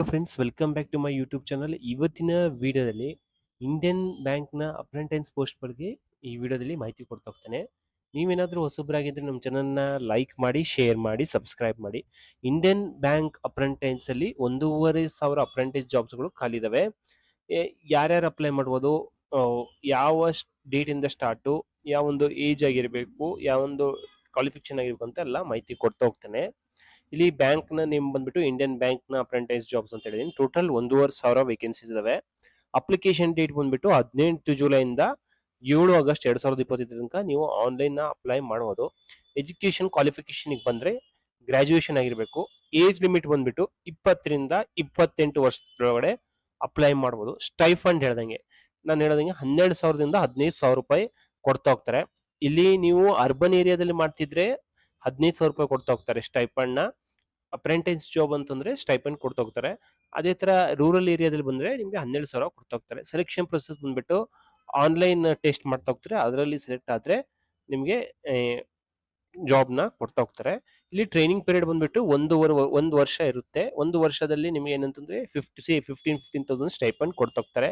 Friends, welcome back to my YouTube channel. ಇವತ್ತಿನ ವಿಡಿಯೋದಲ್ಲಿ Indian ಬ್ಯಾಂಕ್ನ ಅಪ್ರೆಂಟಿಸ್ ಪೋಸ್ಟ್ ಬಗ್ಗೆ ಈ ವಿಡಿಯೋದಲ್ಲಿ ಮಾಹಿತಿ ಕೊಡ್ತಾ ಹೋಗ್ತಾನೆ. ನೀವೇನಾದರೂ ಹೊಸಬ್ರಾಗಿದ್ರೆ ನಮ್ಮ ಚಾನಲ್ನ ಲೈಕ್ ಮಾಡಿ, ಶೇರ್ ಮಾಡಿ, ಸಬ್ಸ್ಕ್ರೈಬ್ ಮಾಡಿ. ಇಂಡಿಯನ್ ಬ್ಯಾಂಕ್ ಅಪ್ರೆಂಟಿಸ್ ಅಲ್ಲಿ 1,500 ಅಪ್ರೆಂಟಿಸ್ ಜಾಬ್ಸ್ಗಳು ಖಾಲಿ ಇದಾವೆ. ಯಾರ್ಯಾರು ಅಪ್ಲೈ ಮಾಡ್ಬೋದು, ಆ, ಯಾವ ಡೇಟ್ ಇಂದ ಸ್ಟಾರ್ಟು, ಯಾವೊಂದು ಏಜ್ ಆಗಿರಬೇಕು, ಯಾವೊಂದು ಕ್ವಾಲಿಫಿಕೇಶನ್ ಆಗಿರ್ಬೇಕು ಅಂತ ಎಲ್ಲ ಮಾಹಿತಿ ಕೊಡ್ತಾ ಹೋಗ್ತಾನೆ. ಇಲ್ಲಿ ಬ್ಯಾಂಕ್ ನ ನೇಮ್ ಬಂದ್ಬಿಟ್ಟು ಇಂಡಿಯನ್ ಬ್ಯಾಂಕ್ ನ ಅಪ್ರೆಂಟೈಸ್ ಜಾಬ್ಸ್ ಅಂತ ಹೇಳಿದೀನಿ. ಟೋಟಲ್ 1,500 ವೇಕೆನ್ಸೀಸ್ ಇದಾವೆ. ಅಪ್ಲಿಕೇಶನ್ ಡೇಟ್ ಬಂದ್ಬಿಟ್ಟು 18 ಜುಲೈಯಿಂದ 7 ಆಗಸ್ಟ್ 2025 ತನಕ ನೀವು ಆನ್ಲೈನ್ ನ ಅಪ್ಲೈ ಮಾಡಬಹುದು. ಎಜುಕೇಶನ್ ಕ್ವಾಲಿಫಿಕೇಶನ್ ಬಂದ್ರೆ ಗ್ರಾಜುಯೇಷನ್ ಆಗಿರಬೇಕು. ಏಜ್ ಲಿಮಿಟ್ ಬಂದ್ಬಿಟ್ಟು 20ರಿಂದ 28 ವರ್ಷದೊಳಗಡೆ ಅಪ್ಲೈ ಮಾಡಬಹುದು. ಸ್ಟೈಫಂಡ್ ಹೇಳ್ದಂಗೆ ನಾನು ಹೇಳ್ದಂಗೆ 12,000ದಿಂದ 15,000 ರೂಪಾಯಿ ಕೊಡ್ತಾ ಹೋಗ್ತಾರೆ. ಇಲ್ಲಿ ನೀವು ಅರ್ಬನ್ ಏರಿಯಾದಲ್ಲಿ ಮಾಡ್ತಿದ್ರೆ 15,000 ರೂಪಾಯಿ ಕೊಡ್ತಾ ಹೋಗ್ತಾರೆ ಸ್ಟೈಪಂಡ್ ನ. ಅಪ್ರೆಂಟಿಸ್ ಜಾಬ್ ಅಂತಂದ್ರೆ ಸ್ಟೈಪಂಡ್ ಕೊಡ್ತಾ ಹೋಗ್ತಾರೆ. ಅದೇ ತರ ರೂರಲ್ ಏರಿಯಾದಲ್ಲಿ ಬಂದ್ರೆ ನಿಮ್ಗೆ 12,000 ಕೊಡ್ತಾ ಹೋಗ್ತಾರೆ. ಸೆಲೆಕ್ಷನ್ ಪ್ರೊಸೆಸ್ ಬಂದ್ಬಿಟ್ಟು ಆನ್ಲೈನ್ ಟೆಸ್ಟ್ ಮಾಡ್ತಾ ಹೋಗ್ತಾರೆ. ಅದರಲ್ಲಿ ಸೆಲೆಕ್ಟ್ ಆದ್ರೆ ನಿಮ್ಗೆ ಜಾಬ್ ನ ಕೊಡ್ತಾ ಹೋಗ್ತಾರೆ. ಇಲ್ಲಿ ಟ್ರೈನಿಂಗ್ ಪೀರಿಯಡ್ ಬಂದ್ಬಿಟ್ಟು ಒಂದು ವರ್ಷ ಇರುತ್ತೆ. ಒಂದು ವರ್ಷದಲ್ಲಿ ನಿಮ್ಗೆ ಏನಂತಂದ್ರೆ 15,000 ಸ್ಟೈಪಂಡ್ ಕೊಡ್ತಾ ಹೋಗ್ತಾರೆ.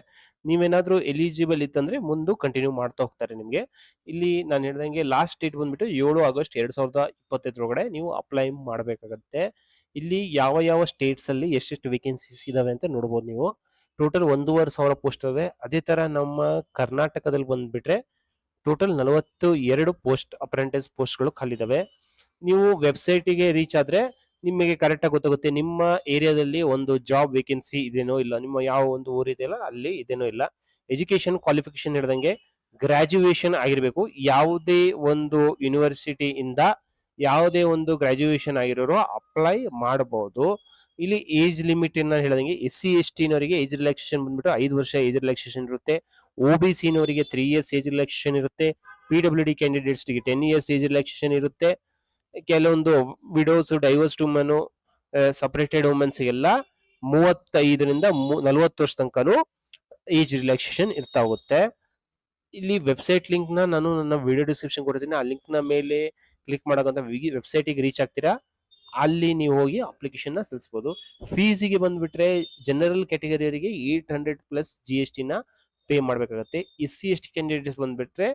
ನೀವೇನಾದ್ರೂ ಎಲಿಜಿಬಲ್ ಇತ್ತಂದ್ರೆ ಮುಂದೆ ಕಂಟಿನ್ಯೂ ಮಾಡ್ತಾ ಹೋಗ್ತಾರೆ ನಿಮ್ಗೆ. ಇಲ್ಲಿ ನಾನು ಹೇಳ್ದಂಗೆ ಲಾಸ್ಟ್ ಡೇಟ್ ಬಂದ್ಬಿಟ್ಟು 7 ಆಗಸ್ಟ್ 2025 ಒಳಗಡೆ ನೀವು ಅಪ್ಲೈ ಮಾಡಬೇಕಾಗತ್ತೆ. ಇಲ್ಲಿ ಯಾವ ಯಾವ ಸ್ಟೇಟ್ಸ್ ಅಲ್ಲಿ ಎಷ್ಟೆಷ್ಟು ವೇಕೆನ್ಸೀಸ್ ಇದಾವೆ ಅಂತ ನೋಡ್ಬೋದು ನೀವು. ಟೋಟಲ್ 1,500 ಪೋಸ್ಟ್ ಇದಾವೆ. ಅದೇ ತರ ನಮ್ಮ ಕರ್ನಾಟಕದಲ್ಲಿ ಬಂದ್ಬಿಟ್ರೆ ಟೋಟಲ್ 42 ಪೋಸ್ಟ್ ಅಪ್ರೆಂಟಿಸ್ ಪೋಸ್ಟ್ಗಳು ಖಾಲಿದಾವೆ. ನೀವು ವೆಬ್ಸೈಟಿಗೆ ರೀಚ್ ಆದ್ರೆ ನಿಮಗೆ ಕರೆಕ್ಟ್ ಆಗಿ ಗೊತ್ತಾಗುತ್ತೆ ನಿಮ್ಮ ಏರಿಯಾದಲ್ಲಿ ಒಂದು ಜಾಬ್ ವೇಕೆನ್ಸಿ ಇದೇನೋ ಇಲ್ಲ, ನಿಮ್ಮ ಯಾವ ಒಂದು ಊರು ಇದೆಯಲ್ಲ ಅಲ್ಲಿ ಇದೇನೋ ಇಲ್ಲ. ಎಜುಕೇಶನ್ ಕ್ವಾಲಿಫಿಕೇಶನ್ ಹಿಡ್ದಂಗೆ ಗ್ರಾಜುಯೇಷನ್ ಆಗಿರಬೇಕು. ಯಾವುದೇ ಒಂದು ಯೂನಿವರ್ಸಿಟಿ ಇಂದ ಯಾವುದೇ ಒಂದು ಗ್ರಾಜುಯೇಷನ್ ಆಗಿರೋರು ಅಪ್ಲೈ ಮಾಡಬಹುದು. ಇಲ್ಲಿ ಏಜ್ ಲಿಮಿಟ್ ಅನ್ನ ಹೇಳಿದಂಗೆ SC/ST ನವರಿಗೆ ಏಜ್ ರಿಲ್ಯಾಕ್ಸೇಷನ್ ಬಂದ್ಬಿಟ್ಟು 5 ವರ್ಷ ಏಜ್ ರಿಲ್ಯಾಕ್ಸೇಷನ್ ಇರುತ್ತೆ. OBC ನವರಿಗೆ 3 ಇಯರ್ಸ್ ಏಜ್ ರಿಲ್ಯಾಕ್ಸೇಷನ್ ಇರುತ್ತೆ. PWD ಕ್ಯಾಂಡಿಡೇಟ್ಸ್ ಗೆ 10 ಇಯರ್ಸ್ ಏಜ್ ರಿಲ್ಯಾಕ್ಸೇಷನ್ ಇರುತ್ತೆ. ಕೆಲವೊಂದು ವಿಡೋಸ್, ಡೈವರ್ಸ್ಡ್ ವುಮನ್, ಸಪರೇಟೆಡ್ ವುಮೆನ್ಸ್ ಎಲ್ಲ 35ರಿಂದ 40 ವರ್ಷ ತನಕನೂ ಏಜ್ ರಿಲ್ಯಾಕ್ಸೇಷನ್ ಇರ್ತಾ ಹೋಗುತ್ತೆ. ಇಲ್ಲಿ ವೆಬ್ಸೈಟ್ ಲಿಂಕ್ ನ ನಾನು ನನ್ನ ವಿಡಿಯೋ ಡಿಸ್ಕ್ರಿಪ್ಷನ್ ಕೊಡ್ತೀನಿ. ಆ ಲಿಂಕ್ ನ ಮೇಲೆ ಕ್ಲಿಕ್ ಮಾಡಕಂತ ವೆಬ್ಸೈಟ್ ಗೆ ರೀಚ್ ಆಗ್ತೀರಾ. ಅಲ್ಲಿ ನೀವು ಹೋಗಿ ಅಪ್ಲಿಕೇಶನ್ ನ ಸಲ್ಲಿಸಬಹುದು. ಫೀಸಿಗೆ ಬಂದ್ಬಿಟ್ರೆ ಜನರಲ್ ಕ್ಯಾಟಗರಿಯವರಿಗೆ 800+ GST ನ ಪೇ ಮಾಡ್ಬೇಕಾಗತ್ತೆ. SC/ST ಕ್ಯಾಂಡಿಡೇಟ್ಸ್ ಬಂದ್ಬಿಟ್ರೆ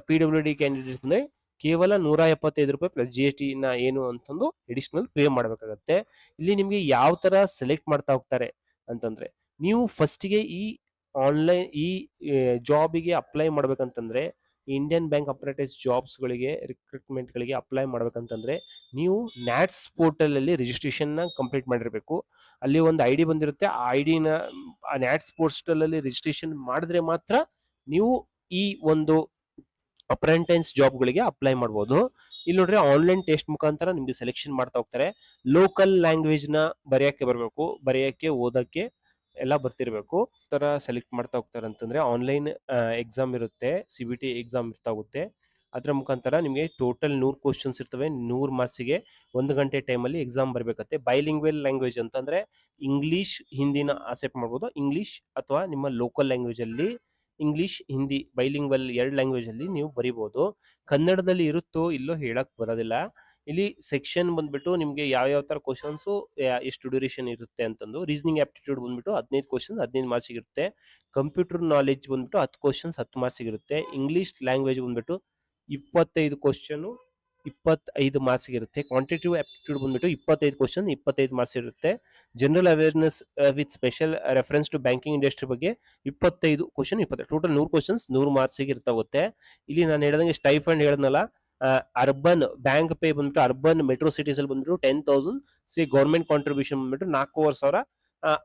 PWD ಕ್ಯಾಂಡಿಡೇಟ್ಸ್ ಅಂದ್ರೆ ಕೇವಲ 175 ರೂಪಾಯಿ ಪ್ಲಸ್ GST ನ ಏನು ಅಂತಂದು ಅಡಿಷನಲ್ ಪೇ ಮಾಡ್ಬೇಕಾಗತ್ತೆ. ಇಲ್ಲಿ ನಿಮ್ಗೆ ಯಾವ ತರ ಸೆಲೆಕ್ಟ್ ಮಾಡ್ತಾ ಹೋಗ್ತಾರೆ ಅಂತಂದ್ರೆ, ನೀವು ಫಸ್ಟಿಗೆ ಈ ಆನ್ಲೈನ್ ಈ ಜಾಬಿಗೆ ಅಪ್ಲೈ ಮಾಡ್ಬೇಕಂತಂದ್ರೆ, ಇಂಡಿಯನ್ ಬ್ಯಾಂಕ್ ಅಪ್ರೆಂಟಿಸ್ ಜಾಬ್ಸ್ ಗಳಿಗೆ ರಿಕ್ರೂಟ್ಮೆಂಟ್ ಗಳಿಗೆ ಅಪ್ಲೈ ಮಾಡ್ಬೇಕಂತಂದ್ರೆ ನೀವು ನ್ಯಾಟ್ಸ್ ಪೋರ್ಟಲ್ ಅಲ್ಲಿ ರಿಜಿಸ್ಟ್ರೇಷನ್ ನ ಕಂಪ್ಲೀಟ್ ಮಾಡಿರ್ಬೇಕು. ಅಲ್ಲಿ ಒಂದು ID ಬಂದಿರುತ್ತೆ. ಆ ಐಡಿನ ನ್ಯಾಟ್ಸ್ ಪೋರ್ಟಲ್ ಅಲ್ಲಿ ರಿಜಿಸ್ಟ್ರೇಷನ್ ಮಾಡಿದ್ರೆ ಮಾತ್ರ ನೀವು ಈ ಒಂದು ಅಪ್ರೆಂಟಿಸ್ ಜಾಬ್ಗಳಿಗೆ ಅಪ್ಲೈ ಮಾಡಬಹುದು. ಇಲ್ಲಿ ನೋಡ್ರಿ, ಆನ್ಲೈನ್ ಟೆಸ್ಟ್ ಮುಖಾಂತರ ನಿಮ್ಗೆ ಸೆಲೆಕ್ಷನ್ ಮಾಡ್ತಾ ಹೋಗ್ತಾರೆ. ಲೋಕಲ್ ಲ್ಯಾಂಗ್ವೇಜ್ ನ ಬರೆಯಕ್ಕೆ ಬರಬೇಕು, ಬರೆಯಕ್ಕೆ ಓದಕ್ಕೆ ಎಲ್ಲ ಬರ್ತಿರ್ಬೇಕು. ತರ ಸೆಲೆಕ್ಟ್ ಮಾಡ್ತಾ ಹೋಗ್ತಾರೆ ಅಂತಂದ್ರೆ ಆನ್ಲೈನ್ ಎಕ್ಸಾಮ್ ಇರುತ್ತೆ, CBT ಎಕ್ಸಾಮ್ ಇರ್ತಾ ಹೋಗುತ್ತೆ. ಅದರ ಮುಖಾಂತರ ನಿಮಗೆ ಟೋಟಲ್ 100 ಕ್ವಶನ್ಸ್ ಇರ್ತವೆ. 100 ಮಾರ್ಕ್ಸಿಗೆ 1 ಗಂಟೆ ಟೈಮಲ್ಲಿ ಎಕ್ಸಾಮ್ ಬರಬೇಕತ್ತೆ. ಬೈಲಿಂಗ್ವೆಲ್ ಲ್ಯಾಂಗ್ವೇಜ್ ಅಂತಂದ್ರೆ ಇಂಗ್ಲಿಷ್ ಹಿಂದಿನ ಆಸೆಪ್ಟ್ ಮಾಡ್ಬೋದು. ಇಂಗ್ಲಿಷ್ ಅಥವಾ ನಿಮ್ಮ ಲೋಕಲ್ ಲ್ಯಾಂಗ್ವೇಜ್ ಅಲ್ಲಿ ಇಂಗ್ಲಿಷ್ ಹಿಂದಿ ಬೈಲಿಂಗ್ವೆಲ್ 2 ಲ್ಯಾಂಗ್ವೇಜ್ ಅಲ್ಲಿ ನೀವು ಬರಿಬಹುದು. ಕನ್ನಡದಲ್ಲಿ ಇರುತ್ತೋ ಇಲ್ಲೋ ಹೇಳಕ್ ಬರೋದಿಲ್ಲ. ಇಲ್ಲಿ ಸೆಕ್ಷನ್ ಬಂದ್ಬಿಟ್ಟು ನಿಮ್ಗೆ ಯಾವ ಯಾವ ತರ ಕ್ವಶನ್ಸ್, ಎಷ್ಟು ಡ್ಯೂರೇಷನ್ ಇರುತ್ತೆ ಅಂತಂದು. ರೀಸನಿಂಗ್ ಆಪ್ಟಿಟ್ಯೂಡ್ ಬಂದ್ಬಿಟ್ಟು 15 ಕ್ವಶನ್ 15 ಮಾರ್ಕ್ಸ್ ಇರುತ್ತೆ. ಕಂಪ್ಯೂಟರ್ ನಾಲೆಜ್ ಬಂದ್ಬಿಟ್ಟು 10 ಕ್ವಶನ್ಸ್ 10 ಮಾರ್ಕ್ಸ್ ಇರುತ್ತೆ. ಇಂಗ್ಲಿಷ್ ಲ್ಯಾಂಗ್ವೇಜ್ ಬಂದ್ಬಿಟ್ಟು 25 ಕ್ವಶನ್ 25 ಮಾರ್ಕ್ಸ್ ಇರುತ್ತೆ. ಕ್ವಾಂಟಿಟೇಟಿವ್ ಆಪ್ಟಿಟ್ಯೂಡ್ ಬಂದ್ಬಿಟ್ಟು 25 ಕ್ವಶನ್ 25 ಮಾರ್ಕ್ಸ್ ಇರುತ್ತೆ. General awareness with special reference to banking industry ಬಗ್ಗೆ 25 ಕ್ವಶನ್ 25 ಟೋಟಲ್ 100 ಕ್ವಶನ್ಸ್ 100 ಮಾರ್ಕ್ಸ್ ಇರ್ತಾ ಹೋಗುತ್ತೆ. ಇಲ್ಲಿ ನಾನು ಹೇಳ್ದಂಗೆ ಸ್ಟೈಫಂಡ್ ಹೇಳದ್ನಲ್ಲ, ಅರ್ಬನ್ ಬ್ಯಾಂಕ್ ಪೇ ಬಂದ್ಬಿಟ್ಟು ಅರ್ಬನ್ ಮೆಟ್ರೋ ಸಿಟೀಸ್ ಅಲ್ಲಿ ಬಂದ್ಬಿಟ್ಟು 10,000 ಗೌರ್ಮೆಂಟ್ ಕಾಂಟ್ರಿಬ್ಯೂಷನ್ ಬಂದ್ಬಿಟ್ಟು 4,500.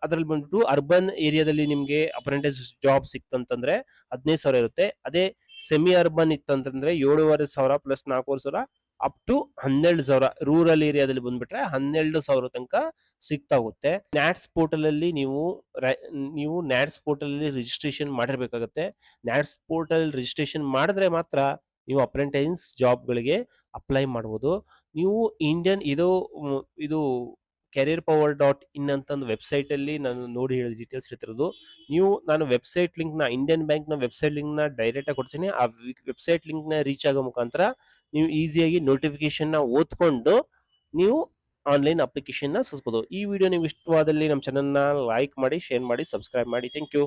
ಅದ್ರಲ್ಲಿ ಬಂದ್ಬಿಟ್ಟು ಅರ್ಬನ್ ಏರಿಯಾದಲ್ಲಿ ನಿಮ್ಗೆ ಅಪ್ರೆಂಟಿಸ್ ಜಾಬ್ ಸಿಕ್ತಂತಂದ್ರೆ 15,000 ಇರುತ್ತೆ. ಅದೇ ಸೆಮಿ ಅರ್ಬನ್ ಇತ್ತಂತಂದ್ರೆ 7,500 ಪ್ಲಸ್ 4,500 ಅಪ್ ಟು 12,000. ರೂರಲ್ ಏರಿಯಾದಲ್ಲಿ ಬಂದ್ಬಿಟ್ರೆ 12,000 ತನಕ ಸಿಗ್ತಾ ಹೋಗುತ್ತೆ. ನ್ಯಾಟ್ಸ್ ಪೋರ್ಟಲ್ ಅಲ್ಲಿ ನೀವು ನ್ಯಾಟ್ಸ್ ಪೋರ್ಟಲ್ ಅಲ್ಲಿ ರಿಜಿಸ್ಟ್ರೇಷನ್ ಮಾಡಿರ್ಬೇಕಾಗತ್ತೆ. ನ್ಯಾಟ್ಸ್ ಪೋರ್ಟಲ್ ರಿಜಿಸ್ಟ್ರೇಷನ್ ಮಾಡಿದ್ರೆ ಮಾತ್ರ ನೀವು ಅಪ್ರೆಂಟಿಸ್ ಜಾಬ್ಗಳಿಗೆ ಅಪ್ಲೈ ಮಾಡ್ಬೋದು. ನೀವು ಇಂಡಿಯನ್ ಇದು careerpower.in ಅಂತ ಒಂದು ವೆಬ್ಸೈಟ್ ಅಲ್ಲಿ ನಾನು ನೋಡಿ ಹೇಳಿದ ಡೀಟೇಲ್ಸ್ ಇರ್ತಿರೋದು. ನಾನು ವೆಬ್ಸೈಟ್ ಲಿಂಕ್ ನ ಇಂಡಿಯನ್ ಬ್ಯಾಂಕ್ ನ ವೆಬ್ಸೈಟ್ ಲಿಂಕ್ ನ ಡೈರೆಕ್ಟ್ ಆಗಿ ಕೊಡ್ತೀನಿ. ಆ ವೆಬ್ಸೈಟ್ ಲಿಂಕ್ ನ ರೀಚ್ ಆಗೋ ಮುಖಾಂತರ ನೀವು ಈಸಿಯಾಗಿ ನೋಟಿಫಿಕೇಶನ್ ನ ಓದ್ಕೊಂಡು ನೀವು ಆನ್ಲೈನ್ ಅಪ್ಲಿಕೇಶನ್ನ ಸಲ್ಲಿಸಬಹುದು. ಈ ವಿಡಿಯೋ ನಿಮ್ಗೆ ಇಷ್ಟವಾದಲ್ಲಿ ನಮ್ಮ ಚಾನಲ್ನ ಲೈಕ್ ಮಾಡಿ, ಶೇರ್ ಮಾಡಿ, ಸಬ್ಸ್ಕ್ರೈಬ್ ಮಾಡಿ. Thank you.